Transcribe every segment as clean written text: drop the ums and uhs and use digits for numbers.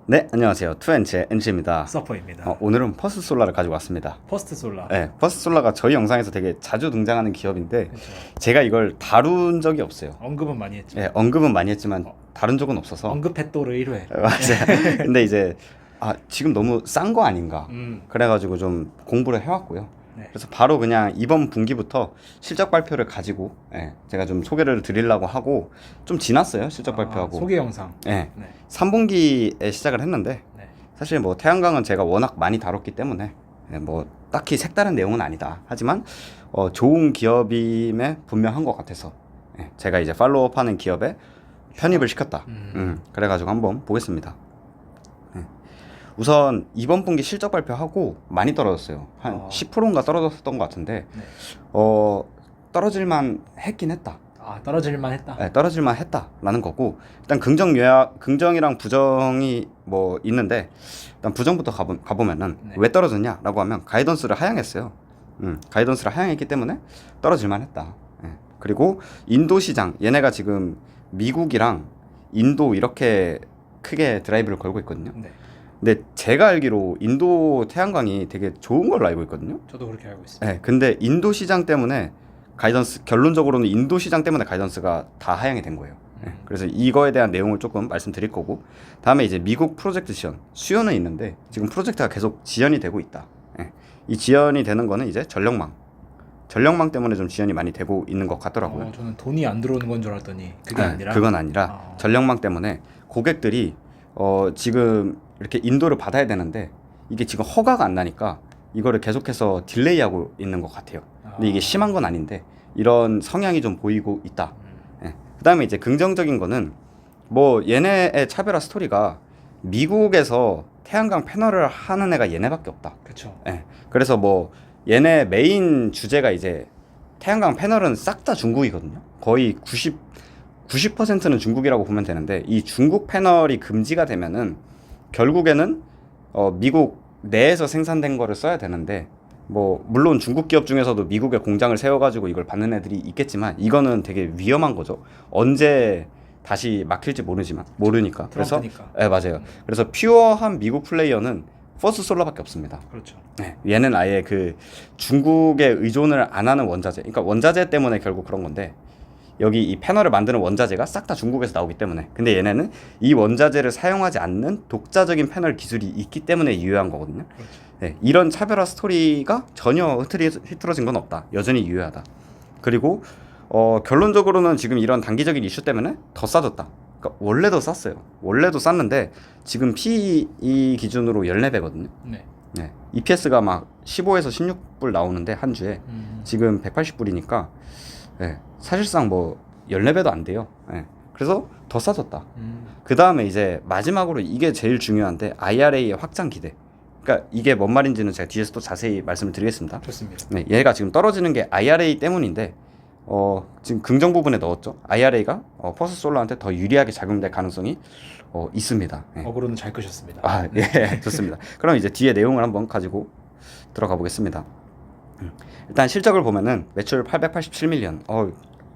네, 안녕하세요. 투엔치의 NC입니다. 서퍼입니다. 오늘은 퍼스솔라를 가지고 왔습니다. 퍼스트 솔라. 네, 퍼스솔라가 저희 영상에서 되게 자주 등장하는 기업인데 그렇죠. 제가 이걸 다룬 적이 없어요. 언급은 많이 했죠. 네, 언급은 많이 했지만 다룬 적은 없어서. 언급했도를 1회. 맞아요. 근데 이제 지금 너무 싼 거 아닌가. 음. 그래가지고 좀 공부를 해왔고요. 네. 그래서 바로 그냥 이번 분기부터 실적 발표를 가지고 제가 좀 소개를 드리려고 하고 좀 지났어요. 실적 발표하고. 소개 영상. 네. 네. 3분기에 시작을 했는데 네. 사실 뭐 태양광은 제가 워낙 많이 다뤘기 때문에 뭐 딱히 색다른 내용은 아니다. 하지만 좋은 기업임에 분명한 것 같아서 제가 이제 팔로우업하는 기업에 편입을 시켰다. 그래가지고 한번 보겠습니다. 우선 이번 분기 실적 발표하고 많이 떨어졌어요. 한 10%인가 떨어졌던 것 같은데 네. 떨어질만 했긴 했다. 떨어질만 했다. 네, 떨어질만 했다라는 거고, 일단 긍정이랑 부정이 뭐 있는데, 일단 부정부터 가보면은 네. 왜 떨어졌냐라고 하면 가이던스를 하향했어요. 가이던스를 하향했기 때문에 떨어질만 했다. 그리고 인도 시장, 얘네가 지금 미국이랑 인도 이렇게 크게 드라이브를 걸고 있거든요. 네. 근데 제가 알기로 인도 태양광이 되게 좋은 걸로 알고 있거든요. 저도 그렇게 알고 있습니다. 네, 근데 인도 시장 때문에 결론적으로는 인도 시장 때문에 가이던스가 다 하향이 된 거예요. 그래서 이거에 대한 내용을 조금 말씀드릴 거고, 다음에 이제 미국 프로젝트 지원, 수요는 있는데 지금 프로젝트가 계속 지연이 되고 있다. 이 지연이 되는 거는 이제 전력망 때문에 좀 지연이 많이 되고 있는 것 같더라고요. 저는 돈이 안 들어오는 건 줄 알았더니 그게 아니라. 그건 아니라 전력망 때문에 고객들이 지금 이렇게 인도를 받아야 되는데 이게 지금 허가가 안 나니까 이거를 계속해서 딜레이하고 있는 것 같아요. 근데 이게 심한 건 아닌데 이런 성향이 좀 보이고 있다. 그다음에 이제 긍정적인 거는 뭐 얘네의 차별화 스토리가 미국에서 태양광 패널을 하는 애가 얘네밖에 없다. 그렇죠. 그래서 뭐 얘네 메인 주제가 이제 태양광 패널은 싹 다 중국이거든요. 거의 90%는 중국이라고 보면 되는데, 이 중국 패널이 금지가 되면은 결국에는 미국 내에서 생산된 거를 써야 되는데, 뭐 물론 중국 기업 중에서도 미국에 공장을 세워가지고 이걸 받는 애들이 있겠지만 이거는 되게 위험한 거죠. 언제 다시 막힐지 모르니까. 그래서 맞아요. 그래서 퓨어한 미국 플레이어는 퍼스솔라밖에 없습니다. 그렇죠. 얘는 아예 그 중국에 의존을 안 하는 원자재, 그러니까 원자재 때문에 결국 그런 건데, 여기 이 패널을 만드는 원자재가 싹 다 중국에서 나오기 때문에, 근데 얘네는 이 원자재를 사용하지 않는 독자적인 패널 기술이 있기 때문에 유효한 거거든요. 그렇죠. 이런 차별화 스토리가 전혀 흐트러진 건 없다. 여전히 유효하다. 그리고 결론적으로는 지금 이런 단기적인 이슈 때문에 더 싸졌다. 그러니까 원래도 쌌어요. 원래도 쌌는데 지금 PE 기준으로 14배거든요. 네. EPS가 막 15에서 16불 나오는데 한 주에 지금 180불이니까 사실상 뭐 14배도 안 돼요. 그래서 더 싸졌다. 그 다음에 이제 마지막으로 이게 제일 중요한데, IRA의 확장 기대. 그러니까 이게 뭔 말인지는 제가 뒤에서 또 자세히 말씀을 드리겠습니다. 좋습니다. 얘가 지금 떨어지는 게 IRA 때문인데 지금 긍정 부분에 넣었죠. IRA가 퍼스솔라한테 더 유리하게 작용될 가능성이 있습니다. 어그로는 잘 끄셨습니다. 예, 좋습니다. 그럼 이제 뒤에 내용을 한번 가지고 들어가 보겠습니다. 일단 실적을 보면은 매출 887밀리언.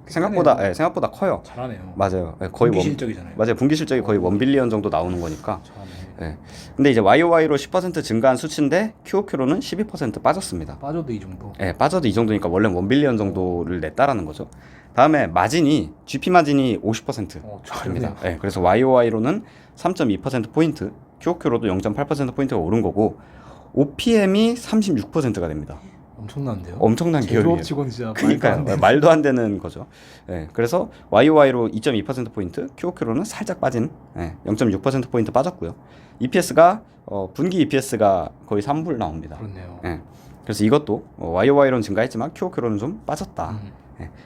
생각보다 커요. 잘하네요. 맞아요. 거의 분기 실적이잖아요. 맞아요. 분기 실적이 거의 1빌리언 정도 나오는 거니까. 잘하네. 근데 이제 YOY로 10% 증가한 수치인데 QOQ로는 12% 빠졌습니다. 빠져도 이 정도. 빠져도 이 정도니까 원래 1빌리언 정도를 냈다라는 거죠. 다음에 마진이 GP 마진이 50%입니다. 그래서 YOY로는 3.2% 포인트, QOQ로도 0.8% 포인트가 오른 거고, OPM이 36%가 됩니다. 엄청난데요? 엄청난 기업이에요. 제조업치고는 진짜 그러니까요. 말도 안 되는 거죠. 그래서 YOY로 2.2% 포인트, QOQ로는 살짝 빠진 0.6% 포인트 빠졌고요. EPS가 분기 EPS가 거의 3불 나옵니다. 그렇네요. 그래서 이것도 YOY로는 증가했지만 QOQ로는 좀 빠졌다.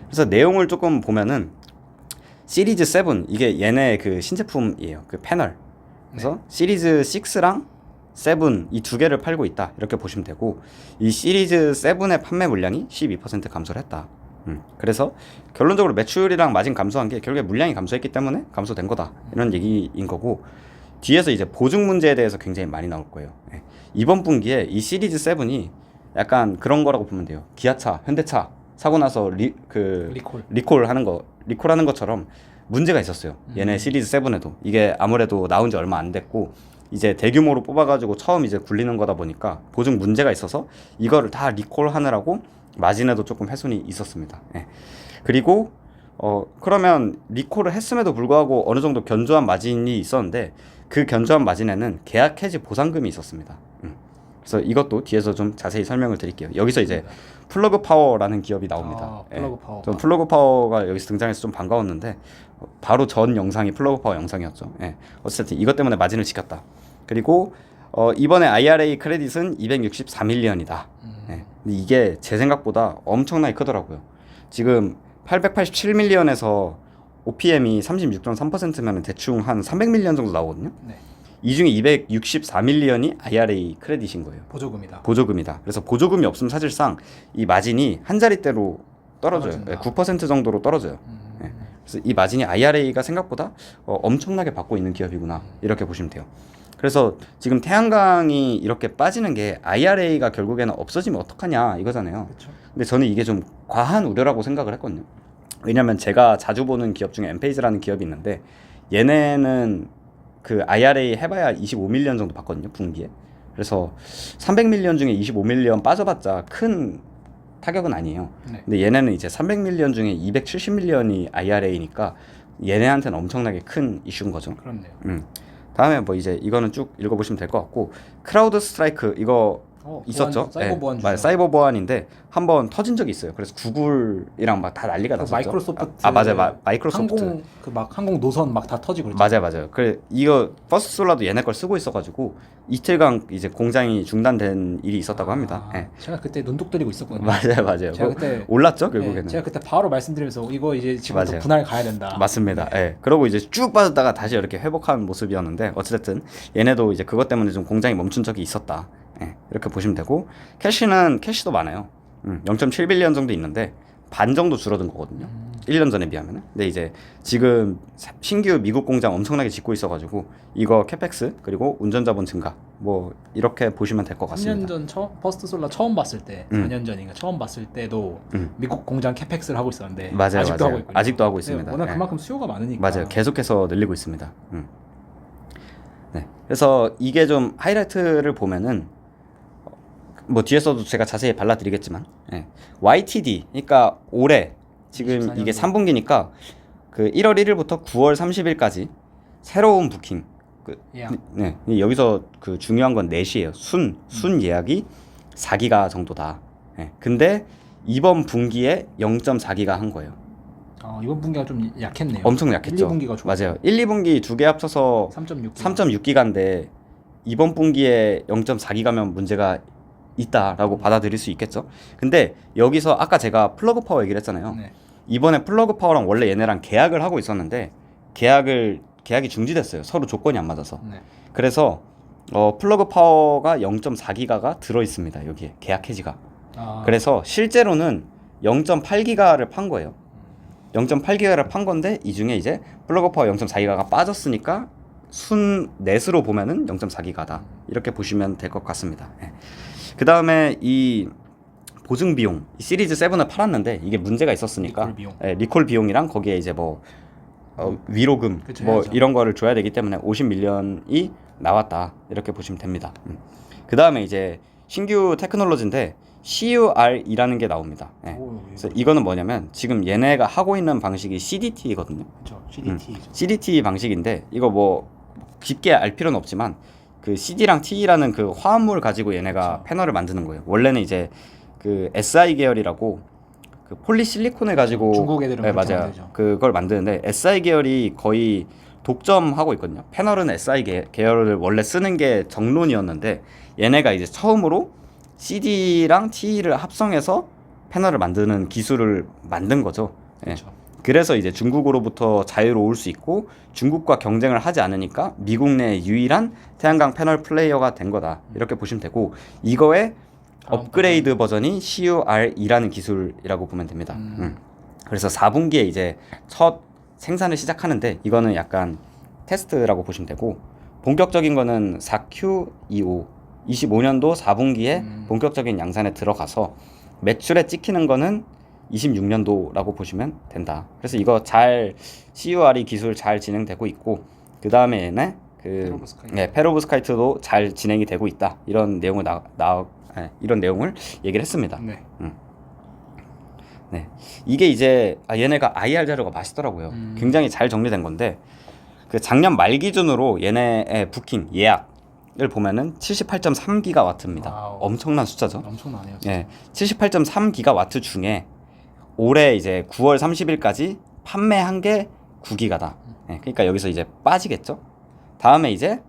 그래서 내용을 조금 보면은 시리즈 7, 이게 얘네 그 신제품이에요. 그 패널. 그래서 시리즈 6랑 7 이 두 개를 팔고 있다, 이렇게 보시면 되고, 이 시리즈 7의 판매 물량이 12% 감소를 했다. 그래서 결론적으로 매출이랑 마진 감소한 게 결국에 물량이 감소했기 때문에 감소된 거다, 이런 얘기인 거고, 뒤에서 이제 보증 문제에 대해서 굉장히 많이 나올 거예요. 이번 분기에 이 시리즈 7이 약간 그런 거라고 보면 돼요. 기아차, 현대차 사고 나서 리콜하는 것처럼 문제가 있었어요. 얘네 시리즈 7에도 이게 아무래도 나온 지 얼마 안 됐고, 이제 대규모로 뽑아가지고 처음 이제 굴리는 거다 보니까 보증 문제가 있어서 이거를 다 리콜하느라고 마진에도 조금 훼손이 있었습니다. 예. 그리고 그러면 리콜을 했음에도 불구하고 어느 정도 견조한 마진이 있었는데 그 견조한 마진에는 계약 해지 보상금이 있었습니다. 그래서 이것도 뒤에서 좀 자세히 설명을 드릴게요. 여기서 이제 플러그 파워라는 기업이 나옵니다. 플러그 파워. 전 플러그 파워가 여기서 등장해서 좀 반가웠는데 바로 전 영상이 플러그 파워 영상이었죠. 예. 어쨌든 이것 때문에 마진을 지켰다. 그리고 이번에 IRA 크레딧은 264밀리언이다. 예. 근데 이게 제 생각보다 엄청나게 크더라고요. 지금 887밀리언에서 OPM이 36.3%면 대충 한 300밀리언 정도 나오거든요. 네. 이 중에 264밀리언이 IRA 크레딧인 거예요. 보조금이다. 보조금이다. 그래서 보조금이 없으면 사실상 이 마진이 한 자릿대로 떨어져요. 떨어진다. 9% 정도로 떨어져요. 예. 그래서 이 마진이 IRA가 생각보다 엄청나게 받고 있는 기업이구나 이렇게 보시면 돼요. 그래서 지금 태양광이 이렇게 빠지는 게 IRA가 결국에는 없어지면 어떡하냐 이거잖아요. 그렇죠. 근데 저는 이게 좀 과한 우려라고 생각을 했거든요. 왜냐면 제가 자주 보는 기업 중에 엠페이즈라는 기업이 있는데 얘네는 그 IRA 해봐야 25밀리언 정도 받거든요, 분기에. 그래서 300밀리언 중에 25밀리언 빠져봤자 큰 타격은 아니에요. 네. 근데 얘네는 이제 300밀리언 중에 270밀리언이 IRA니까 얘네한테는 엄청나게 큰 이슈인 거죠. 그렇네요. 다음에 뭐 이제 이거는 쭉 읽어보시면 될 것 같고 크라우드 스트라이크 이거 있었죠. 사이버 보안 맞아요. 사이버 보안인데 한번 터진 적이 있어요. 그래서 구글이랑 막 다 난리가 났었죠. 마이크로소프트 맞아요. 마이크로소프트 항공 노선 막 다 터지고 맞아요. 그래 이거 퍼스트 솔라도 얘네 걸 쓰고 있어가지고 이틀간 이제 공장이 중단된 일이 있었다고 합니다. 예. 제가 그때 눈독 들이고 있었거든요. 맞아요. 제가 그때 올랐죠 결국에는. 네, 제가 그때 바로 말씀드리면서 이거 이제 지금부터 맞아요. 분할 가야 된다. 맞습니다. 네. 예. 그러고 이제 쭉 빠졌다가 다시 이렇게 회복한 모습이었는데 어쨌든 얘네도 이제 그것 때문에 좀 공장이 멈춘 적이 있었다. 예. 이렇게 보시면 되고 캐시도 많아요. 0.7빌리언 정도 있는데 반 정도 줄어든 거거든요. 1년 전에 비하면은. 근데 이제 지금 신규 미국 공장 엄청나게 짓고 있어가지고 이거 캐펙스 그리고 운전자본 증가 뭐 이렇게 보시면 될 것 같습니다. 3년 전 퍼스트 솔라 처음 봤을 때 4년 전인가 처음 봤을 때도 미국 공장 캐펙스를 하고 있었는데 맞아요. 아직도 하고 있고요. 아직도 하고 있습니다. 네, 워낙 예. 그만큼 수요가 많으니까. 맞아요. 계속해서 늘리고 있습니다. 네. 그래서 이게 좀 하이라이트를 보면은 뭐 뒤에서도 제가 자세히 발라드리겠지만 YTD 그러니까 올해 지금 24년도. 이게 3분기니까 그 1월 1일부터 9월 30일까지 새로운 부킹 예약. 네. 여기서 그 중요한 건 넷이에요. 순 예약이 4기가 정도다. 근데 이번 분기에 0.4기가 한 거예요. 이번 분기가 좀 약했네요. 엄청 약했죠. 1, 2분기가 좋고. 맞아요. 1, 2분기 두 개 합쳐서 3.6기가인데 이번 분기에 0.4기가면 문제가 있다라고 받아들일 수 있겠죠. 근데 여기서 아까 제가 플러그 파워 얘기를 했잖아요. 네. 이번에 플러그 파워랑 원래 얘네랑 계약을 하고 있었는데 계약이 중지됐어요. 서로 조건이 안 맞아서. 네. 그래서 플러그 파워가 0.4기가가 들어 있습니다. 여기에 계약 해지가. 그래서 실제로는 0.8기가를 판 거예요. 0.8기가를 판 건데 이 중에 이제 플러그 파워 0.4기가가 빠졌으니까 순 넷으로 보면은 0.4기가다. 이렇게 보시면 될 것 같습니다. 그 다음에 이 보증 비용 시리즈 7을 팔았는데 이게 문제가 있었으니까 리콜 비용이랑 거기에 이제 뭐 위로금 그쵸, 뭐 해야죠. 이런 거를 줘야 되기 때문에 50밀리언이 나왔다 이렇게 보시면 됩니다. 그 다음에 이제 신규 테크놀로지인데 CUR이라는 게 나옵니다. 그래서 이거는 뭐냐면 지금 얘네가 하고 있는 방식이 CDT거든요. 그렇죠. CDT. CDT 방식인데 이거 뭐 깊게 알 필요는 없지만 그 CD랑 T라는 그 화합물 가지고 얘네가 패널을 만드는 거예요. 원래는 이제 그 SI 계열이라고 그 폴리실리콘을 가지고 중국 애들은 그렇게 맞아요. 만들죠. 그걸 만드는데 SI 계열이 거의 독점하고 있거든요. 패널은 SI 계열을 원래 쓰는 게 정론이었는데 얘네가 이제 처음으로 CD랑 T를 합성해서 패널을 만드는 기술을 만든 거죠. 그렇죠. 그래서 이제 중국으로부터 자유로울 수 있고 중국과 경쟁을 하지 않으니까 미국 내 유일한 태양광 패널 플레이어가 된 거다. 이렇게 보시면 되고 이거의 업그레이드 버전이 CUR이라는 기술이라고 보면 됩니다. 그래서 4분기에 이제 첫 생산을 시작하는데 이거는 약간 테스트라고 보시면 되고 본격적인 거는 4Q25 25년도 4분기에 본격적인 양산에 들어가서 매출에 찍히는 거는 26년도라고 보시면 된다. 그래서 이거 CUR이 기술 잘 진행되고 있고 그 다음에 얘네 페로브스카이트도 잘 진행이 되고 있다. 이런 내용을 이런 내용을 얘기를 했습니다. 네. 네. 이게 이제 얘네가 IR 자료가 맛있더라고요. 굉장히 잘 정리된 건데 그 작년 말 기준으로 얘네의 부킹 예약을 보면은 78.3기가와트입니다. 와우. 엄청난 숫자죠. 엄청나네요. 진짜. 예. 78.3기가와트 중에 올해 이제 9월 30일까지 판매한 게 9기가다. 예. 그러니까 여기서 이제 빠지겠죠. 다음에 이제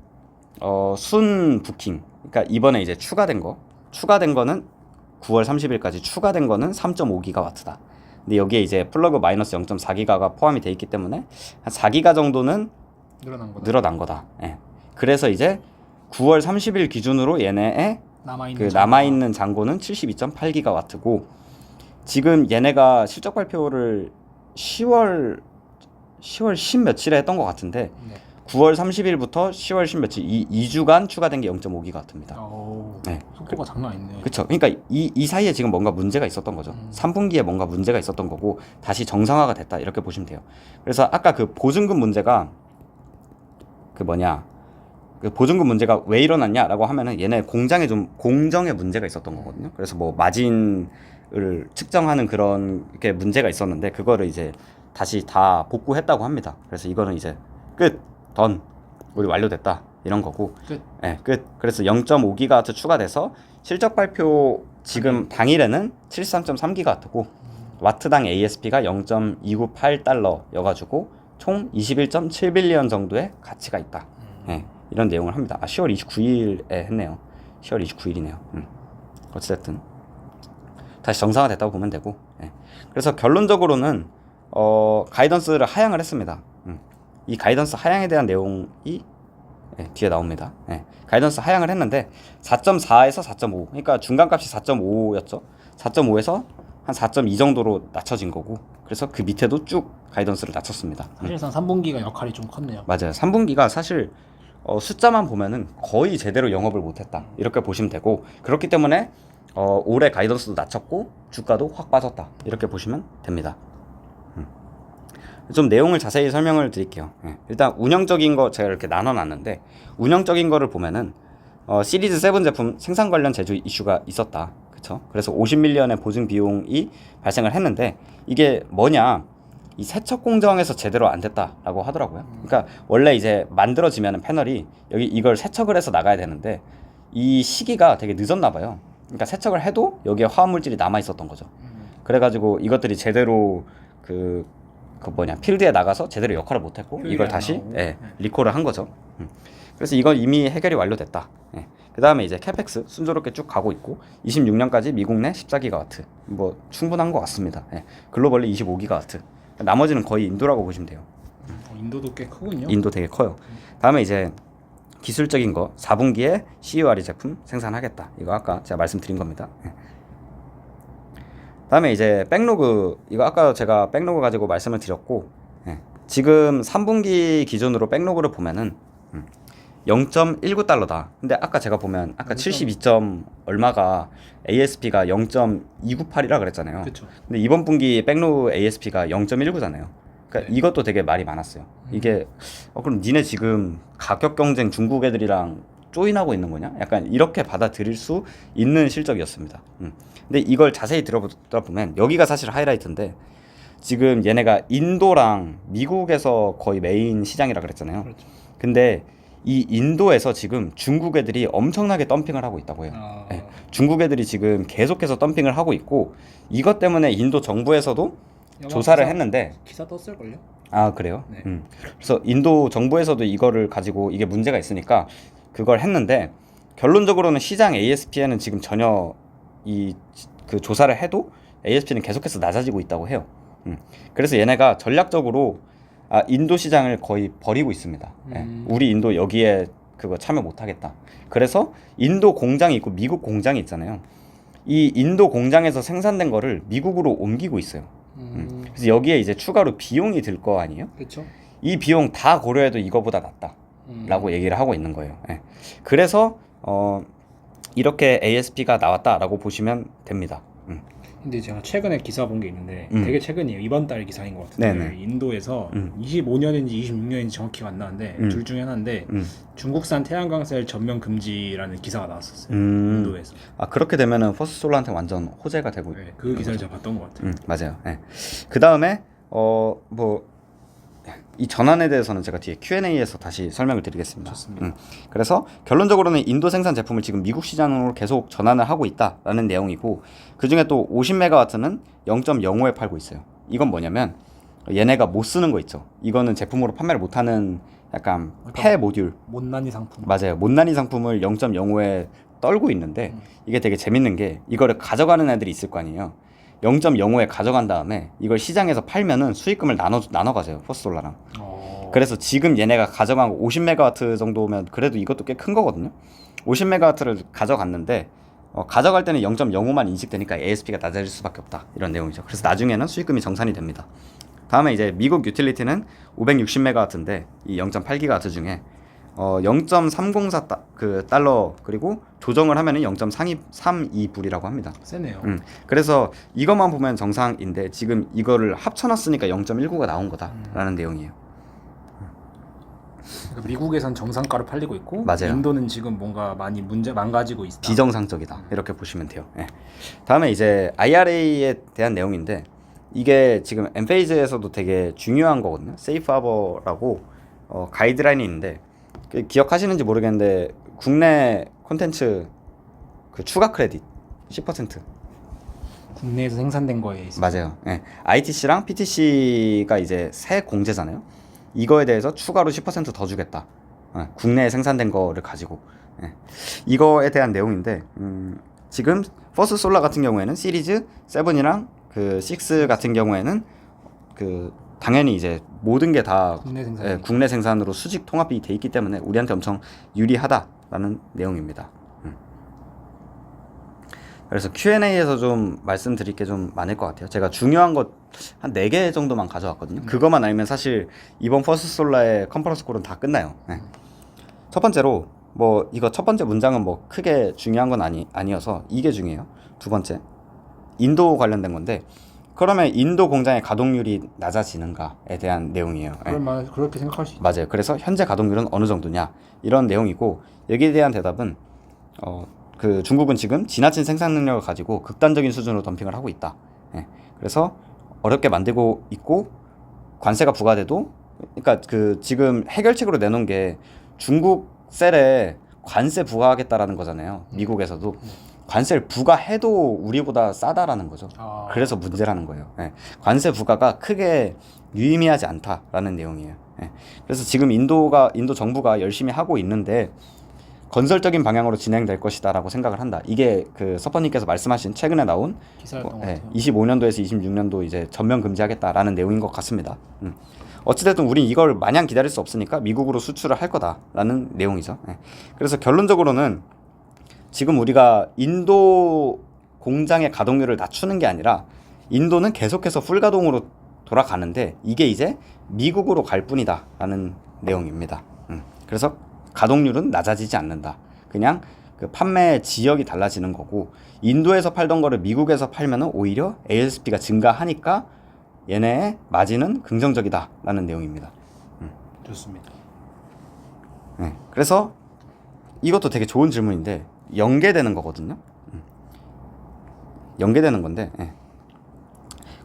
순 부킹. 그러니까 이번에 이제 추가된 거는 9월 30일까지 추가된 거는 3.5기가와트다. 근데 여기에 이제 플러그 마이너스 0.4기가가 포함이 돼 있기 때문에 한 4기가 정도는 늘어난 거다. 예. 그래서 이제 9월 30일 기준으로 얘네의 남아있는 잔고는 72.8기가와트고 지금 얘네가 실적 발표를 10월 10 며칠에 했던 것 같은데 9월 30일부터 10월 10 며칠 2주간 추가된 게 0.5기가와트입니다. 네. 속도가 장난 아니네. 그렇죠. 그러니까 이 사이에 지금 뭔가 문제가 있었던 거죠. 3분기에 뭔가 문제가 있었던 거고 다시 정상화가 됐다 이렇게 보시면 돼요. 그래서 아까 그 보증금 문제가 그 보증금 문제가 왜 일어났냐라고 하면은 얘네 공장에 좀 공정에 문제가 있었던 거거든요. 그래서 뭐 마진을 측정하는 그런 게 문제가 있었는데 그거를 이제 다시 다 복구했다고 합니다. 그래서 이거는 이제 우리 완료됐다 이런 거고 끝. 네, 끝. 그래서 0.5기가와트 추가돼서 실적 발표 지금 당일에는 73.3기가와트고 와트당 ASP가 0.298달러여가지고 총 21.7빌리언 정도의 가치가 있다. 네, 이런 내용을 합니다. 10월 29일에 했네요. 10월 29일이네요. 어찌됐든 다시 정상화됐다고 보면 되고. 네. 그래서 결론적으로는 가이던스를 하향을 했습니다. 이 가이던스 하향에 대한 내용이 뒤에 나옵니다. 가이던스 하향을 했는데 4.4에서 4.5 그러니까 중간값이 4.5였죠. 4.5에서 한 4.2 정도로 낮춰진 거고 그래서 그 밑에도 쭉 가이던스를 낮췄습니다. 사실상 3분기가 역할이 좀 컸네요. 맞아요. 3분기가 사실 숫자만 보면은 거의 제대로 영업을 못했다 이렇게 보시면 되고 그렇기 때문에 올해 가이던스도 낮췄고 주가도 확 빠졌다 이렇게 보시면 됩니다. 좀 내용을 자세히 설명을 드릴게요. 일단 운영적인 거 제가 이렇게 나눠놨는데 운영적인 거를 보면은 시리즈 7 제품 생산 관련 제조 이슈가 있었다. 그쵸? 그래서 50밀리언의 보증 비용이 발생을 했는데 이게 뭐냐 이 세척 공정에서 제대로 안 됐다라고 하더라고요. 그러니까 원래 이제 만들어지면 패널이 여기 이걸 세척을 해서 나가야 되는데 이 시기가 되게 늦었나 봐요. 그러니까 세척을 해도 여기에 화학 물질이 남아 있었던 거죠. 그래가지고 이것들이 제대로 필드에 나가서 제대로 역할을 못했고 이걸 다시 리콜을 한 거죠. 그래서 이건 이미 해결이 완료됐다. 그 다음에 이제 캐펙스 순조롭게 쭉 가고 있고 26년까지 미국 내 14기가와트 뭐 충분한 것 같습니다. 글로벌리 25기가와트 나머지는 거의 인도라고 보시면 돼요. 인도도 꽤 크군요. 인도 되게 커요. 다음에 이제 기술적인 거 4분기에 CURE 제품 생산하겠다. 이거 아까 제가 말씀드린 겁니다. 다음에 이제 백로그 이거 아까 제가 백로그 가지고 말씀을 드렸고 지금 3분기 기준으로 백로그를 보면은 0.19달러다. 근데 아까 제가 보면 아까 72점 얼마가 ASP가 0.298이라 그랬잖아요. 그쵸. 근데 이번 분기 백로그 ASP가 0.19잖아요. 그러니까 이것도 되게 말이 많았어요. 이게 그럼 니네 지금 가격 경쟁 중국 애들이랑 조인하고 있는 거냐? 약간 이렇게 받아들일 수 있는 실적이었습니다. 근데 이걸 자세히 들어보면 여기가 사실 하이라이트인데 지금 얘네가 인도랑 미국에서 거의 메인 시장이라 그랬잖아요. 그렇죠. 근데 이 인도에서 지금 중국 애들이 엄청나게 덤핑을 하고 있다고 해요. 중국 애들이 지금 계속해서 덤핑을 하고 있고 이것 때문에 인도 정부에서도 조사를 했는데 기사 떴을걸요? 아 그래요? 네. 그래서 인도 정부에서도 이거를 가지고 이게 문제가 있으니까 그걸 했는데 결론적으로는 시장 ASP에는 지금 전혀 그 조사를 해도 ASP는 계속해서 낮아지고 있다고 해요. 그래서 얘네가 전략적으로 인도 시장을 거의 버리고 있습니다. 우리 인도 여기에 그거 참여 못하겠다. 그래서 인도 공장이 있고 미국 공장이 있잖아요. 이 인도 공장에서 생산된 거를 미국으로 옮기고 있어요. 그래서 여기에 이제 추가로 비용이 들 거 아니에요? 그렇죠. 이 비용 다 고려해도 이거보다 낫다라고 얘기를 하고 있는 거예요. 그래서 이렇게 ASP가 나왔다라고 보시면 됩니다. 근데 제가 최근에 기사 본 게 있는데 되게 최근이에요. 이번 달 기사인 것 같은데 네네. 인도에서 25년인지 26년인지 정확히가 안 나는데 둘 중에 하나인데 중국산 태양광셀 전면 금지라는 기사가 나왔었어요. 인도에서. 아 그렇게 되면은 퍼스트솔라한테 완전 호재가 되고. 네, 그 기사를 제가 봤던 것 같아요. 맞아요. 네. 그 다음에 뭐 이 전환에 대해서는 제가 뒤에 Q&A에서 다시 설명을 드리겠습니다. 좋습니다. 그래서 결론적으로는 인도 생산 제품을 지금 미국 시장으로 계속 전환을 하고 있다라는 내용이고, 그 중에 또 50메가와트는 0.05에 팔고 있어요. 이건 뭐냐면 얘네가 못 쓰는 거 있죠. 이거는 제품으로 판매를 못하는 약간 폐 모듈. 못난이 상품. 맞아요. 못난이 상품을 0.05에 떨고 있는데 이게 되게 재밌는 게 이거를 가져가는 애들이 있을 거 아니에요. 0.05에 가져간 다음에 이걸 시장에서 팔면은 수익금을 나눠 가져요. 퍼스솔라랑. 그래서 지금 얘네가 가져간 거 50메가와트 정도면 그래도 이것도 꽤 큰 거거든요. 50메가와트를 가져갔는데 가져갈 때는 0.05만 인식되니까 ASP가 낮아질 수밖에 없다. 이런 내용이죠. 그래서 나중에는 수익금이 정산이 됩니다. 다음에 이제 미국 유틸리티는 560메가와트인데 이 0.8기가와트 중에 0.304 그 달러 그리고 조정을 하면은 0.32불이라고 합니다. 세네요. 그래서 이것만 보면 정상인데 지금 이거를 합쳐놨으니까 0.19가 나온 거다라는 내용이에요. 그러니까 미국에선 정상가로 팔리고 있고 맞아요. 인도는 지금 뭔가 많이 망가지고 있다. 비정상적이다 이렇게 보시면 돼요. 네. 다음에 이제 IRA에 대한 내용인데 이게 지금 엔페이즈에서도 되게 중요한 거거든요. 세이프 하버라고 가이드라인이 있는데 기억하시는지 모르겠는데 국내 콘텐츠 그 추가 크레딧 10% 국내에서 생산된 거에 있어요. 맞아요. 네. ITC랑 PTC가 이제 새 공제잖아요. 이거에 대해서 추가로 10%더 주겠다. 국내에 생산된 거를 가지고. 이거에 대한 내용인데 지금 퍼스트 솔라 같은 경우에는 시리즈 7이랑 그 6 같은 경우에는 그 당연히 이제 모든 게 다 국내 생산으로 수직 통합이 돼 있기 때문에 우리한테 엄청 유리하다라는 내용입니다. 그래서 Q&A에서 좀 말씀드릴 게 좀 많을 것 같아요. 제가 중요한 것 한 4개 정도만 가져왔거든요. 그것만 알면 사실 이번 퍼스트 솔라의 컨퍼런스 콜은 다 끝나요. 첫 번째로 뭐 이거 첫 번째 문장은 뭐 크게 중요한 건 아니어서 이게 중요해요. 두 번째 인도 관련된 건데 그러면 인도 공장의 가동률이 낮아지는가에 대한 내용이에요. 그렇게 생각할 수 있죠. 맞아요. 그래서 현재 가동률은 어느 정도냐 이런 내용이고 여기에 대한 대답은 그 중국은 지금 지나친 생산 능력을 가지고 극단적인 수준으로 덤핑을 하고 있다. 그래서 어렵게 만들고 있고 관세가 부과돼도 그러니까 그 지금 해결책으로 내놓은 게 중국 셀에 관세 부과하겠다라는 거잖아요. 미국에서도 관세를 부과해도 우리보다 싸다라는 거죠. 그래서 문제라는 거예요. 관세 부과가 크게 유의미하지 않다라는 내용이에요. 그래서 지금 인도 정부가 열심히 하고 있는데 건설적인 방향으로 진행될 것이다라고 생각을 한다. 이게 그 서퍼님께서 말씀하신 최근에 나온 기사였던 것 같아요. 25년도에서 26년도 이제 전면 금지하겠다라는 내용인 것 같습니다. 어찌됐든 우린 이걸 마냥 기다릴 수 없으니까 미국으로 수출을 할 거다라는 내용이죠. 그래서 결론적으로는 지금 우리가 인도 공장의 가동률을 낮추는 게 아니라 인도는 계속해서 풀가동으로 돌아가는데 이게 이제 미국으로 갈 뿐이다라는 내용입니다. 그래서 가동률은 낮아지지 않는다. 그냥 그 판매 지역이 달라지는 거고 인도에서 팔던 거를 미국에서 팔면은 오히려 ASP가 증가하니까 얘네의 마진은 긍정적이다라는 내용입니다. 좋습니다. 그래서 이것도 되게 좋은 질문인데 연계되는 거거든요. 연계되는 건데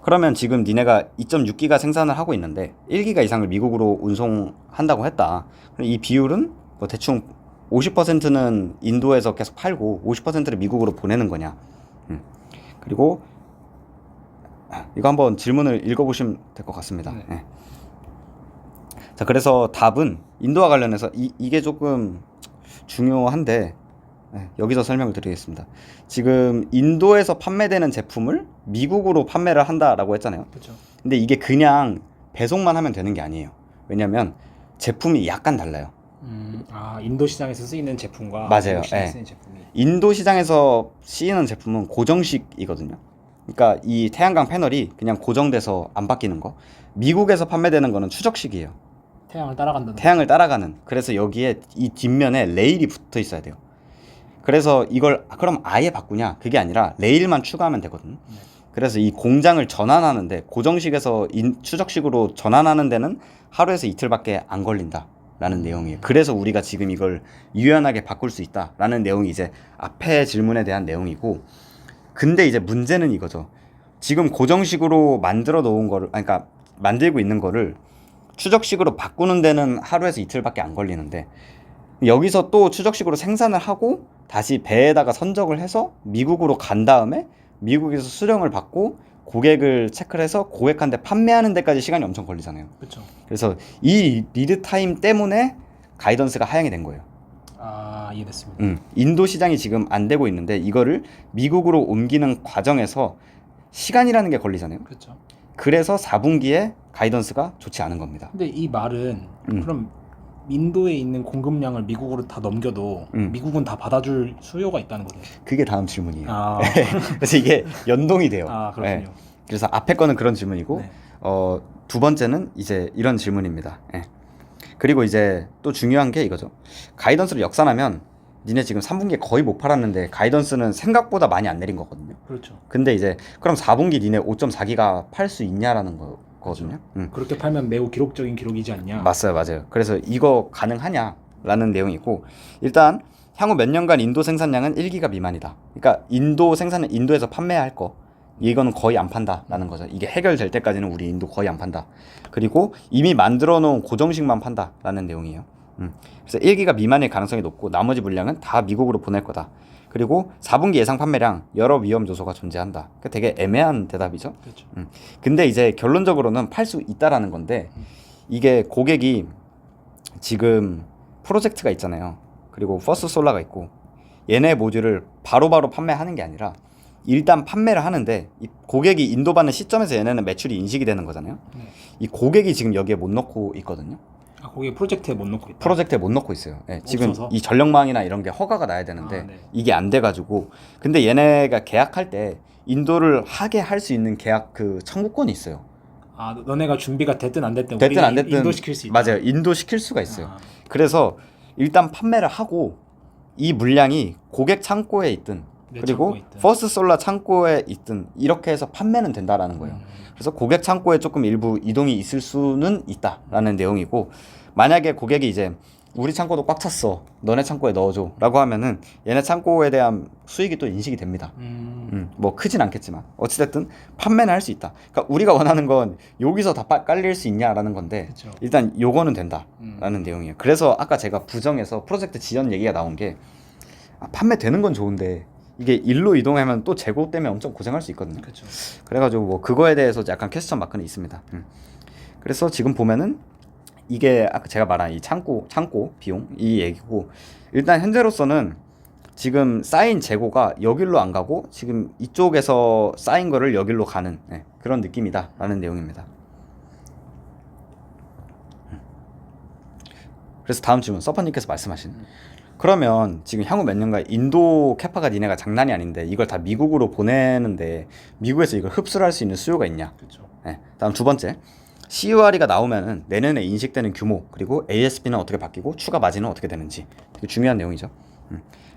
그러면 지금 니네가 2.6기가 생산을 하고 있는데 1기가 이상을 미국으로 운송한다고 했다. 그럼 이 비율은 뭐 대충 50%는 인도에서 계속 팔고 50%를 미국으로 보내는 거냐. 그리고 이거 한번 질문을 읽어보시면 될 것 같습니다. 자, 그래서 답은 인도와 관련해서 이게 조금 중요한데 여기서 설명을 드리겠습니다. 지금 인도에서 판매되는 제품을 미국으로 판매를 한다라고 했잖아요. 그렇죠. 근데 이게 그냥 배송만 하면 되는 게 아니에요. 왜냐면 제품이 약간 달라요. 인도 시장에서 쓰이는 제품과 맞아요. 미국 시장에서 쓰이는 제품이. 인도 시장에서 쓰이는 제품은 고정식이거든요. 그러니까 이 태양광 패널이 그냥 고정돼서 안 바뀌는 거. 미국에서 판매되는 거는 추적식이에요. 태양을 따라가는. 그래서 여기에 이 뒷면에 레일이 붙어 있어야 돼요. 그래서 이걸 그럼 아예 바꾸냐? 그게 아니라 레일만 추가하면 되거든요. 그래서 이 공장을 전환하는데 고정식에서 추적식으로 전환하는 데는 하루에서 이틀밖에 안 걸린다라는 내용이에요. 그래서 우리가 지금 이걸 유연하게 바꿀 수 있다라는 내용이 이제 앞에 질문에 대한 내용이고, 근데 이제 문제는 이거죠. 지금 고정식으로 만들어 놓은 거를, 그러니까 만들고 있는 거를 추적식으로 바꾸는 데는 하루에서 이틀밖에 안 걸리는데, 여기서 또 추적식으로 생산을 하고 다시 배에다가 선적을 해서 미국으로 간 다음에 미국에서 수령을 받고 고객을 체크를 해서 고객한테 판매하는 데까지 시간이 엄청 걸리잖아요. 그렇죠. 그래서 이 리드 타임 때문에 가이던스가 하향이 된 거예요. 아, 이해됐습니다. 인도 시장이 지금 안 되고 있는데 이거를 미국으로 옮기는 과정에서 시간이라는 게 걸리잖아요. 그렇죠. 그래서 4분기에 가이던스가 좋지 않은 겁니다. 근데 이 말은 그럼 인도에 있는 공급량을 미국으로 다 넘겨도 미국은 다 받아줄 수요가 있다는 거네요. 그게 다음 질문이에요. 아, 그래서 이게 연동이 돼요. 아 그렇군요. 네. 그래서 앞에 거는 그런 질문이고, 네. 두 번째는 이제 이런 질문입니다. 예. 그리고 이제 또 중요한 게 이거죠. 가이던스를 역산하면 니네 지금 3분기에 거의 못 팔았는데 가이던스는 생각보다 많이 안 내린 거거든요. 그렇죠. 근데 이제 그럼 4분기 니네 5.4기가 팔 수 있냐라는 거거든요. 그렇게 팔면 매우 기록적인 기록이지 않냐. 맞아요. 그래서 이거 가능하냐라는 내용이고, 일단 향후 몇 년간 인도 생산량은 1기가 미만이다. 그러니까 인도 생산은 인도에서 판매할 거, 이거는 거의 안 판다라는 거죠. 이게 해결될 때까지는 우리 인도 거의 안 판다. 그리고 이미 만들어 놓은 고정식만 판다라는 내용이에요. 그래서 1기가 미만일 가능성이 높고 나머지 물량은 다 미국으로 보낼 거다. 그리고 4분기 예상 판매량 여러 위험 요소가 존재한다. 그러니까 되게 애매한 대답이죠. 그렇죠. 근데 이제 결론적으로는 팔 수 있다라는 건데, 이게 고객이 지금 프로젝트가 있잖아요. 그리고 퍼스트 솔라가 있고, 얘네 모듈을 바로바로 판매하는 게 아니라 일단 판매를 하는데, 이 고객이 인도받는 시점에서 얘네는 매출이 인식이 되는 거잖아요. 이 고객이 지금 여기에 못 넣고 있거든요. 아, 거기 프로젝트에 못 넣고 있다. 프로젝트에 못 넣고 있어요. 네, 지금 없어서? 이 전력망이나 이런 게 허가가 나야 되는데 아, 네. 이게 안 돼가지고, 근데 얘네가 계약할 때 인도를 하게 할 수 있는 계약 그 청구권이 있어요. 아, 너네가 준비가 됐든 안 됐든 됐든 우리 안 됐든 인도 시킬 수 있다. 맞아요. 인도 시킬 수가 있어요. 아. 그래서 일단 판매를 하고 이 물량이 고객 창고에 있든 내 그리고 창고에 있든. 퍼스트 솔라 창고에 있든 이렇게 해서 판매는 된다라는 거예요. 그래서 고객 창고에 조금 일부 이동이 있을 수는 있다라는 내용이고, 만약에 고객이 이제 우리 창고도 꽉 찼어, 너네 창고에 넣어줘 라고 하면은 얘네 창고에 대한 수익이 또 인식이 됩니다. 뭐 크진 않겠지만 어찌됐든 판매는 할 수 있다. 그러니까 우리가 원하는 건 여기서 다 깔릴 수 있냐라는 건데, 그쵸. 일단 요거는 된다라는 내용이에요. 그래서 아까 제가 부정에서 프로젝트 지연 얘기가 나온 게, 판매되는 건 좋은데 이게 일로 이동하면 또 재고 때문에 엄청 고생할 수 있거든요. 그렇죠. 그래가지고 뭐 그거에 대해서 약간 퀘스천 마크는 있습니다. 그래서 지금 보면은 이게 아까 제가 말한 이 창고 비용 이 얘기고, 일단 현재로서는 지금 쌓인 재고가 여길로 안 가고 지금 이쪽에서 쌓인 거를 여길로 가는 그런 느낌이다라는 내용입니다. 그래서 다음 질문, 서퍼님께서 말씀하신, 그러면 지금 향후 몇 년간 인도 캐파가 니네가 장난이 아닌데 이걸 다 미국으로 보내는데 미국에서 이걸 흡수를 할 수 있는 수요가 있냐? 그렇죠. 다음 두 번째, CUR이가 나오면은 내년에 인식되는 규모, 그리고 ASP는 어떻게 바뀌고 추가 마진은 어떻게 되는지, 되게 중요한 내용이죠.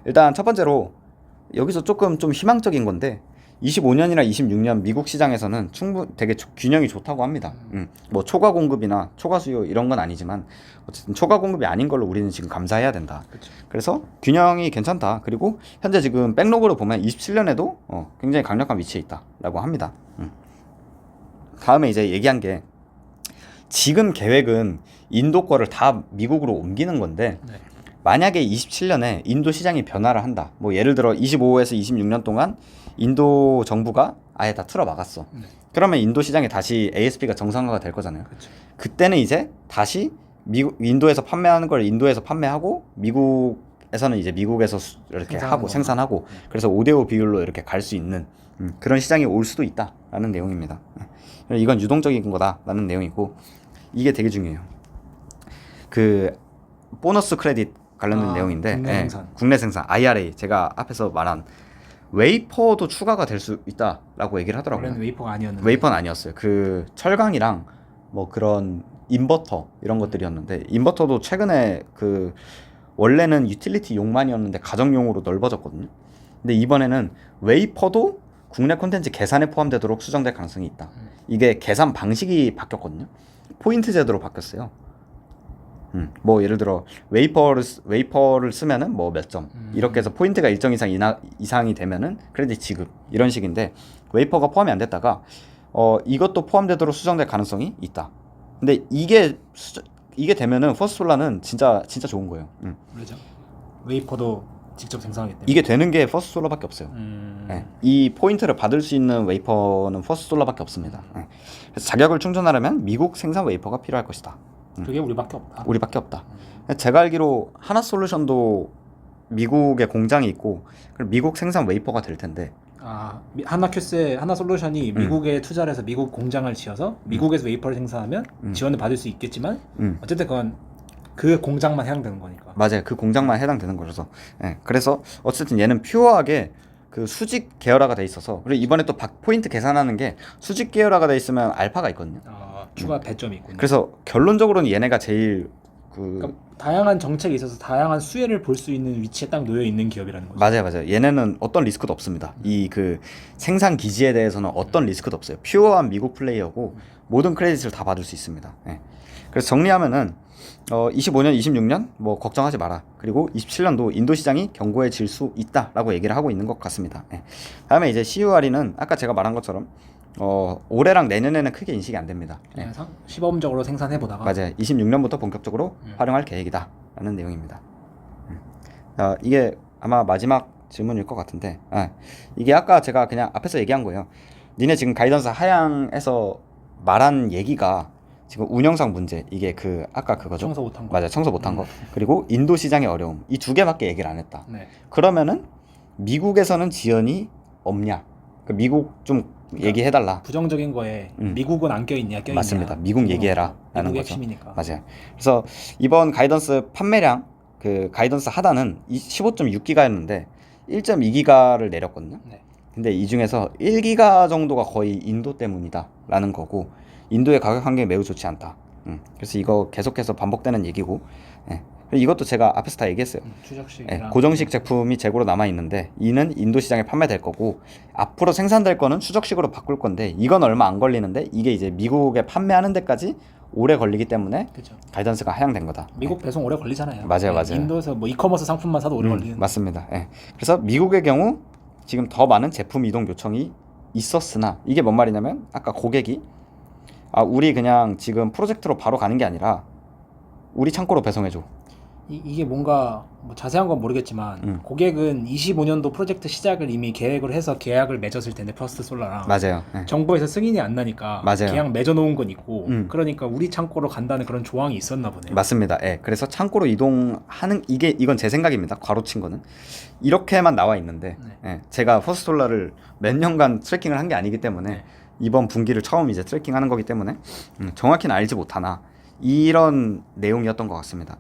일단 첫 번째로 여기서 조금 좀 희망적인 건데, 25년이나 26년 미국 시장에서는 되게 균형이 좋다고 합니다. 뭐 초과 공급이나 초과 수요 이런 건 아니지만 어쨌든 초과 공급이 아닌 걸로 우리는 지금 감사해야 된다. 그쵸. 그래서 균형이 괜찮다. 그리고 현재 지금 백로그로 보면 27년에도 굉장히 강력한 위치에 있다라고 합니다. 다음에 이제 얘기한 게, 지금 계획은 인도 거를 다 미국으로 옮기는 건데, 네. 만약에 27년에 인도 시장이 변화를 한다. 뭐 예를 들어 25에서 26년 동안 인도 정부가 아예 다 틀어 막았어. 네. 그러면 인도 시장에 다시 ASP가 정상화가 될 거잖아요. 그쵸. 그때는 이제 다시 인도에서 판매하는 걸 인도에서 판매하고, 미국에서는 이제 미국에서 이렇게 하고 생산하고, 그래서 5대5 비율로 이렇게 갈 수 있는 그런 시장이 올 수도 있다라는 내용입니다. 이건 유동적인 거다라는 내용이고, 이게 되게 중요해요. 그 보너스 크레딧 관련된 내용인데, 국내 생산 IRA, 제가 앞에서 말한 웨이퍼도 추가가 될 수 있다라고 얘기를 하더라고요. 원래는 웨이퍼가 아니었는데. 웨이퍼는 아니었어요. 그 철강이랑 뭐 그런 인버터 이런 것들이었는데, 인버터도 최근에 그 원래는 유틸리티 용만이었는데 가정용으로 넓어졌거든요. 근데 이번에는 웨이퍼도 국내 콘텐츠 계산에 포함되도록 수정될 가능성이 있다. 이게 계산 방식이 바뀌었거든요. 포인트 제도로 바뀌었어요. 뭐 예를 들어 웨이퍼를 쓰면은 뭐 몇 점 이렇게 해서 포인트가 일정 이상이 되면은 크레딧 지급 이런 식인데 웨이퍼가 포함이 안 됐다가 이것도 포함되도록 수정될 가능성이 있다. 근데 이게 되면은 퍼스트솔라는 진짜 좋은 거예요. 그렇죠. 웨이퍼도 직접 생산하기 때문에 이게 되는 게 퍼스트솔라밖에 없어요. 네. 이 포인트를 받을 수 있는 웨이퍼는 퍼스트솔라밖에 없습니다. 네. 그래서 자격을 충전하려면 미국 생산 웨이퍼가 필요할 것이다. 그게 우리밖에 없다. 우리밖에 없다. 제가 알기로 하나솔루션도 미국에 공장이 있고 그럼 미국 생산 웨이퍼가 될 텐데 하나큐스의 하나솔루션이 미국에 투자를 해서 미국 공장을 지어서 미국에서 웨이퍼를 생산하면 지원을 받을 수 있겠지만 어쨌든 그건 그 공장만 해당되는 거니까. 맞아요. 그 공장만 해당되는 거라서. 네. 그래서 어쨌든 얘는 퓨어하게 그 수직 계열화가 돼 있어서 그리고 이번에 또 포인트 계산하는 게 수직 계열화가 돼 있으면 알파가 있거든요. 추가 배점이 있군요. 그래서 결론적으로는 얘네가 제일 그러니까 다양한 정책에 있어서 다양한 수혜를 볼 수 있는 위치에 딱 놓여 있는 기업이라는 거죠. 맞아요. 얘네는 어떤 리스크도 없습니다. 이 그 생산 기지에 대해서는 어떤 리스크도 없어요. 퓨어한 미국 플레이어고 모든 크레딧을 다 받을 수 있습니다. 네. 그래서 정리하면은 25년, 26년 뭐 걱정하지 마라. 그리고 27년도 인도 시장이 견고해질 수 있다라고 얘기를 하고 있는 것 같습니다. 네. 다음에 이제 CURE는 아까 제가 말한 것처럼 올해랑 내년에는 크게 인식이 안 됩니다. 그냥 시범적으로 생산해 보다가 맞아요. 26년부터 본격적으로 활용할 계획이다라는 내용입니다. 이게 아마 마지막 질문일 것 같은데 이게 아까 제가 그냥 앞에서 얘기한 거예요. 니네 지금 가이던스 하향에서 말한 얘기가 지금 운영상 문제 이게 그 아까 그거죠. 청소 못한 거. 맞아요. 청소 못한 거. 그리고 인도 시장의 어려움 이 두 개밖에 얘기를 안 했다. 네. 그러면은 미국에서는 지연이 없냐? 미국 좀 얘기해달라. 부정적인 거에 미국은 안 껴있냐 껴있냐. 맞습니다. 미국 얘기해라 라는 미국의 거죠. 핵심이니까. 맞아요. 그래서 이번 가이던스 판매량 그 가이던스 하단은 15.6기가였는데 1.2기가를 내렸거든요. 네. 근데 이 중에서 1기가 정도가 거의 인도 때문이다 라는 거고 인도의 가격 환경이 매우 좋지 않다. 그래서 이거 계속해서 반복되는 얘기고 이것도 제가 앞에서 다 얘기했어요. 추적식이랑 고정식 제품이 재고로 남아있는데 이는 인도 시장에 판매될 거고 앞으로 생산될 거는 추적식으로 바꿀 건데 이건 얼마 안 걸리는데 이게 이제 미국에 판매하는 데까지 오래 걸리기 때문에 그쵸. 가이던스가 하향된 거다. 미국 배송 오래 걸리잖아요. 맞아요. 인도에서 뭐 이커머스 상품만 사도 오래 걸리는. 맞습니다. 그래서 미국의 경우 지금 더 많은 제품 이동 요청이 있었으나 이게 뭔 말이냐면 아까 고객이 우리 그냥 지금 프로젝트로 바로 가는 게 아니라 우리 창고로 배송해줘. 이게 뭔가 뭐 자세한 건 모르겠지만 고객은 25년도 프로젝트 시작을 이미 계획을 해서 계약을 맺었을 텐데 퍼스트 솔라랑 맞아요. 정부에서 승인이 안 나니까 맞아요. 계약 맺어놓은 건 있고 그러니까 우리 창고로 간다는 그런 조항이 있었나 보네요. 맞습니다. 그래서 창고로 이동하는 이건 제 생각입니다. 괄호친 거는 이렇게만 나와 있는데 제가 퍼스트 솔라를 몇 년간 트래킹을 한 게 아니기 때문에 이번 분기를 처음 이제 트래킹하는 거기 때문에 정확히는 알지 못하나 이런 내용이었던 것 같습니다.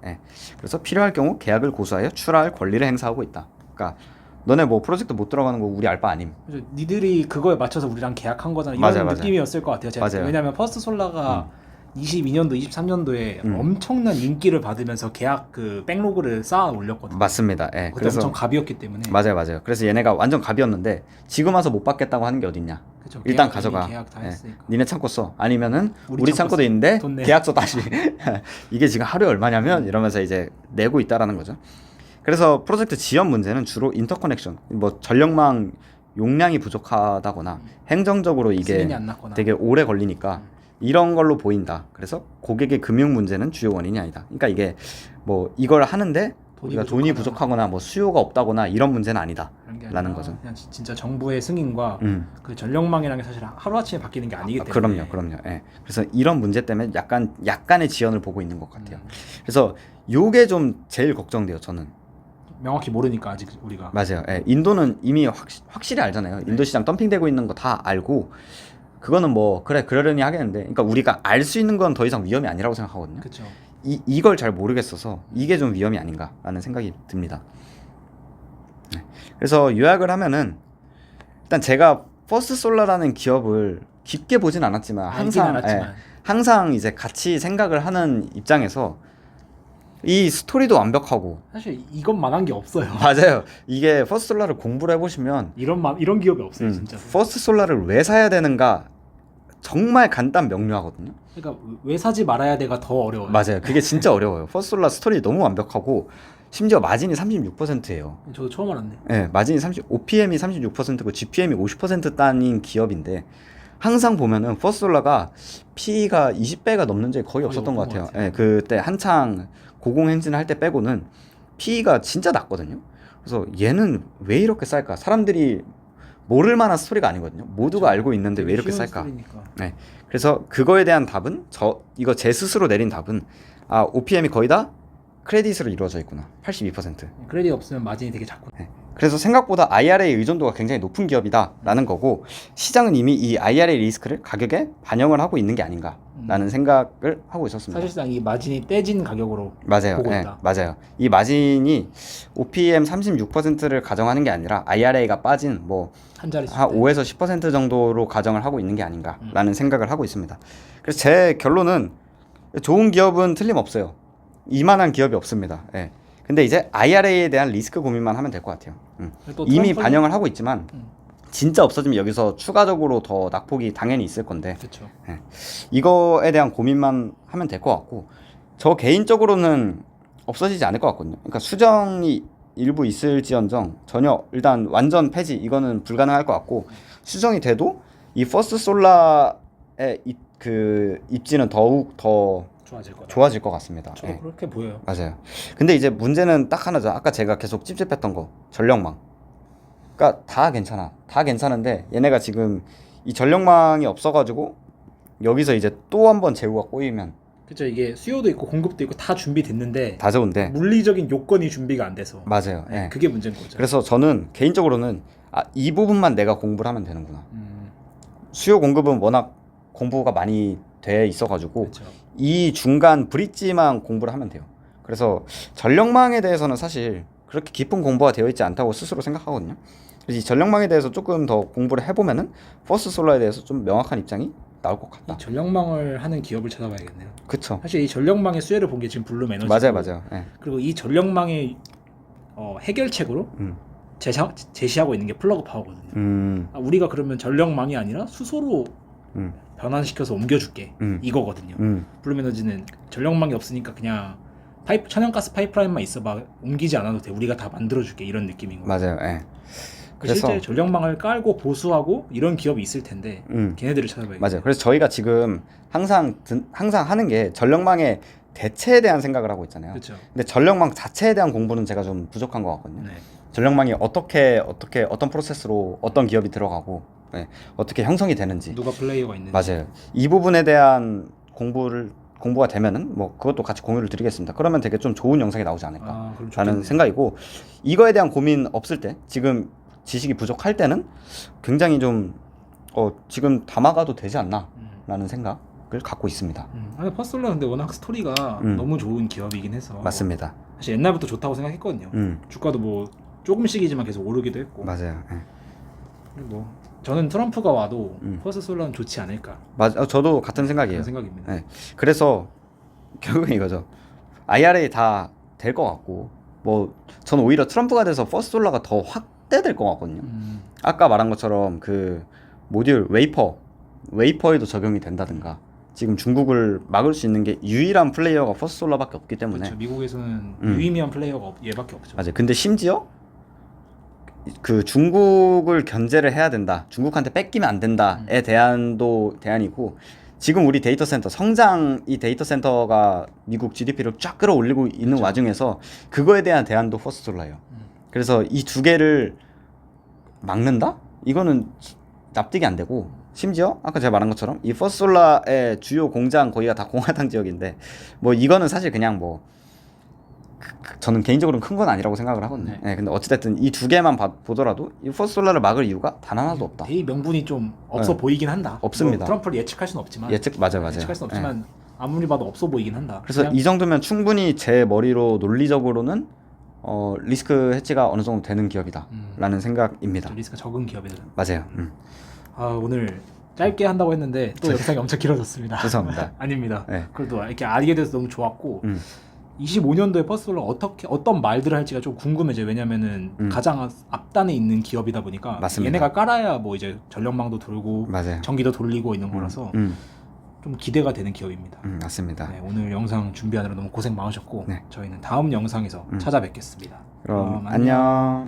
그래서 필요할 경우 계약을 고수하여 출하할 권리를 행사하고 있다. 그러니까 너네 뭐 프로젝트 못 들어가는 거 우리 알바 아님. 그래서 니들이 그거에 맞춰서 우리랑 계약한 거잖아. 이런 맞아요. 느낌이었을 것 같아요. 제가. 왜냐하면 퍼스트 솔라가 22년도, 23년도에 엄청난 인기를 받으면서 계약 그 백로그를 쌓아 올렸거든요. 맞습니다. 그때 그래서 엄청 갑이었기 때문에. 맞아요. 그래서 얘네가 완전 갑이었는데 지금 와서 못 받겠다고 하는 게 어딨냐. 그쵸, 일단 계약, 가져가. 계약 다 했으니까. 니네 창고 써. 아니면은 우리 창고 창고도 있는데 돈 내. 계약서 다시. 이게 지금 하루에 얼마냐면 이러면서 이제 내고 있다라는 거죠. 그래서 프로젝트 지연 문제는 주로 인터커넥션, 뭐 전력망 용량이 부족하다거나 행정적으로 이게 승인이 안 났거나. 되게 오래 걸리니까 이런 걸로 보인다. 그래서 고객의 금융 문제는 주요 원인이 아니다. 그러니까 이게 뭐 이걸 하는데 우리가 돈이 부족하거나 뭐 수요가 없다거나 이런 문제는 아니다라는 거죠. 그냥 진짜 정부의 승인과 그 전력망이라는 게 사실 하루아침에 바뀌는 게 아니기 때문에. 그럼요. 그래서 이런 문제 때문에 약간의 지연을 보고 있는 것 같아요. 그래서 요게 좀 제일 걱정돼요. 저는. 명확히 모르니까 아직 우리가. 맞아요. 인도는 이미 확실히 알잖아요. 인도 시장 덤핑되고 있는 거 다 알고 그거는 뭐 그래 그러려니 하겠는데, 그러니까 우리가 알 수 있는 건 더 이상 위험이 아니라고 생각하거든요. 그렇죠. 이걸 잘 모르겠어서 이게 좀 위험이 아닌가라는 생각이 듭니다. 그래서 요약을 하면은 일단 제가 퍼스트 솔라라는 기업을 깊게 보진 않았지만 항상 이제 같이 생각을 하는 입장에서 이 스토리도 완벽하고 사실 이것만한 게 없어요. 맞아요. 이게 퍼스트 솔라를 공부를 해보시면 이런 기업이 없어요, 진짜. 퍼스트 솔라를 왜 사야 되는가 정말 간단 명료하거든요. 그러니까 왜 사지 말아야 돼가 더 어려워요. 맞아요. 그게 진짜 어려워요. 퍼스트 솔라 스토리 너무 완벽하고 심지어 마진이 36%예요. 저도 처음 알았네. 네, 마진이 OPM이 36%고 GPM이 50% 따인 기업인데 항상 보면은 퍼스트 솔라가 PE가 20배가 넘는 적이 거의 없었던 것 같아요. 네, 그때 한창 고공 행진을 할 때 빼고는 PE가 진짜 낮거든요. 그래서 얘는 왜 이렇게 쌀까? 사람들이 모를 만한 스토리가 아니거든요. 모두가 알고 있는데 왜 이렇게 쌀까? 스토리니까. 네. 그래서 그거에 대한 답은 이거 제 스스로 내린 답은 OPM이 거의 다 크레딧으로 이루어져 있구나. 82%. 크레딧 없으면 마진이 되게 작고. 네. 그래서 생각보다 IRA 의존도가 굉장히 높은 기업이다라는 거고 시장은 이미 이 IRA 리스크를 가격에 반영을 하고 있는 게 아닌가라는 생각을 하고 있었습니다. 사실상 이 마진이 떼진 가격으로 맞아요. 보고 네, 있다. 맞아요. 이 마진이 OPM 36%를 가정하는 게 아니라 IRA가 빠진 뭐 한 5에서 10% 정도로 가정을 하고 있는 게 아닌가라는 생각을 하고 있습니다. 그래서 제 결론은 좋은 기업은 틀림없어요. 이만한 기업이 없습니다. 예. 근데 이제 IRA에 대한 리스크 고민만 하면 될 것 같아요. 이미 반영을 하고 있지만 진짜 없어지면 여기서 추가적으로 더 낙폭이 당연히 있을 건데 그쵸. 예. 이거에 대한 고민만 하면 될 것 같고 저 개인적으로는 없어지지 않을 것 같거든요. 그러니까 수정이 일부 있을지언정 전혀 일단 완전 폐지 이거는 불가능할 것 같고 수정이 돼도 이 퍼스트 솔라의 입지는 더욱 더 좋아질 것 같습니다. 저도 네. 그렇게 보여요. 맞아요. 근데 이제 문제는 딱 하나죠. 아까 제가 계속 찝찝했던 거 전력망. 그러니까 다 괜찮아. 다 괜찮은데 얘네가 지금 이 전력망이 없어가지고 여기서 이제 또 한 번 재고가 꼬이면 그렇죠. 이게 수요도 있고 공급도 있고 다 준비됐는데 다 좋은데 물리적인 요건이 준비가 안 돼서 맞아요. 네. 그게 문제인 거죠. 그래서 저는 개인적으로는 이 부분만 내가 공부를 하면 되는구나. 수요 공급은 워낙 공부가 많이 돼 있어가지고 그쵸. 이 중간 브릿지만 공부를 하면 돼요. 그래서 전력망에 대해서는 사실 그렇게 깊은 공부가 되어 있지 않다고 스스로 생각하거든요. 그래서 이 전력망에 대해서 조금 더 공부를 해보면은 퍼스트 솔라에 대해서 좀 명확한 입장이 나올 것 같다. 이 전력망을 하는 기업을 찾아봐야겠네요. 그쵸. 사실 이 전력망의 수혜를 본 게 지금 블룸 에너지. 맞아요. 네. 그리고 이 전력망의 해결책으로 제시하고 있는 게 플러그 파워거든요. 우리가 그러면 전력망이 아니라 수소로 변환시켜서 옮겨줄게 이거거든요. 블룸 에너지는 전력망이 없으니까 그냥 천연가스 파이프라인만 있어봐 옮기지 않아도 돼. 우리가 다 만들어줄게 이런 느낌인 거예요. 맞아요. 네. 그래서 실제 전력망을 깔고 보수하고 이런 기업이 있을 텐데 걔네들을 찾아봐야겠어요. 맞아요. 그래서 저희가 지금 항상 하는 게 전력망의 대체에 대한 생각을 하고 있잖아요. 그렇죠. 근데 전력망 자체에 대한 공부는 제가 좀 부족한 것 같거든요. 네. 전력망이 어떻게 어떤 프로세스로 어떤 기업이 들어가고 어떻게 형성이 되는지 누가 플레이어가 있는지 맞아요. 이 부분에 대한 공부가 되면은 뭐 그것도 같이 공유를 드리겠습니다. 그러면 되게 좀 좋은 영상이 나오지 않을까라는 생각이고 이거에 대한 고민 없을 때 지금 지식이 부족할 때는 굉장히 좀 지금 담아가도 되지 않나라는 생각을 갖고 있습니다. 아니 퍼스톨라 근데 워낙 스토리가 너무 좋은 기업이긴 해서 맞습니다. 사실 옛날부터 좋다고 생각했거든요. 주가도 뭐 조금씩이지만 계속 오르기도 했고. 맞아요. 그리고 뭐 저는 트럼프가 와도 퍼스톨라는 좋지 않을까. 맞아, 저도 같은 생각이에요. 그런 생각입니다. 네. 그래서 결국은 이거죠. IRA 다 될 것 같고 뭐 저는 오히려 트럼프가 돼서 퍼스톨라가 더 확대될 것 같거든요. 아까 말한 것처럼 그 모듈 웨이퍼에도 적용이 된다든가 지금 중국을 막을 수 있는 게 유일한 플레이어가 퍼스톨라밖에 없기 때문에 그렇죠. 미국에서는 유의미한 플레이어가 얘밖에 없죠. 맞아요. 근데 심지어 그 중국을 견제를 해야 된다. 중국한테 뺏기면 안 된다에 대안이고 지금 우리 데이터 센터 이 데이터 센터가 미국 GDP를 쫙 끌어올리고 있는 그렇죠. 와중에서 그거에 대한 대안도 퍼스톨라예요. 그래서 이 두 개를 막는다? 이거는 납득이 안 되고 심지어 아까 제가 말한 것처럼 이 퍼스톨라의 주요 공장 거기가 다 공화당 지역인데 뭐 이거는 사실 그냥 뭐 저는 개인적으로는 큰 건 아니라고 생각을 하거든요. 네, 근데 어찌됐든 이 두 개만 보더라도 이 퍼스톨라를 막을 이유가 단 하나도 없다. 대의 명분이 좀 없어 보이긴 한다. 없습니다. 뭐 트럼프를 예측할 수는 없지만 맞아요. 예측할 수는 없지만 아무리 봐도 없어 보이긴 한다. 그래서 이 정도면 충분히 제 머리로 논리적으로는 리스크 해지가 어느 정도 되는 기업이다라는 생각입니다. 리스크가 적은 기업이다. 맞아요. 오늘 짧게 한다고 했는데 또 영상이 엄청 길어졌습니다. 죄송합니다. 아닙니다. 그래도 이렇게 알게 돼서 너무 좋았고 25년도에 퍼스플러가 어떤 말들을 할지가 좀 궁금해져요. 왜냐면은 가장 앞단에 있는 기업이다 보니까 맞습니다. 얘네가 깔아야 뭐 이제 전력망도 돌고 맞아요. 전기도 돌리고 있는 거라서 좀 기대가 되는 기업입니다. 맞습니다. 네, 오늘 영상 준비하느라 너무 고생 많으셨고 네. 저희는 다음 영상에서 찾아뵙겠습니다. 그럼 안녕.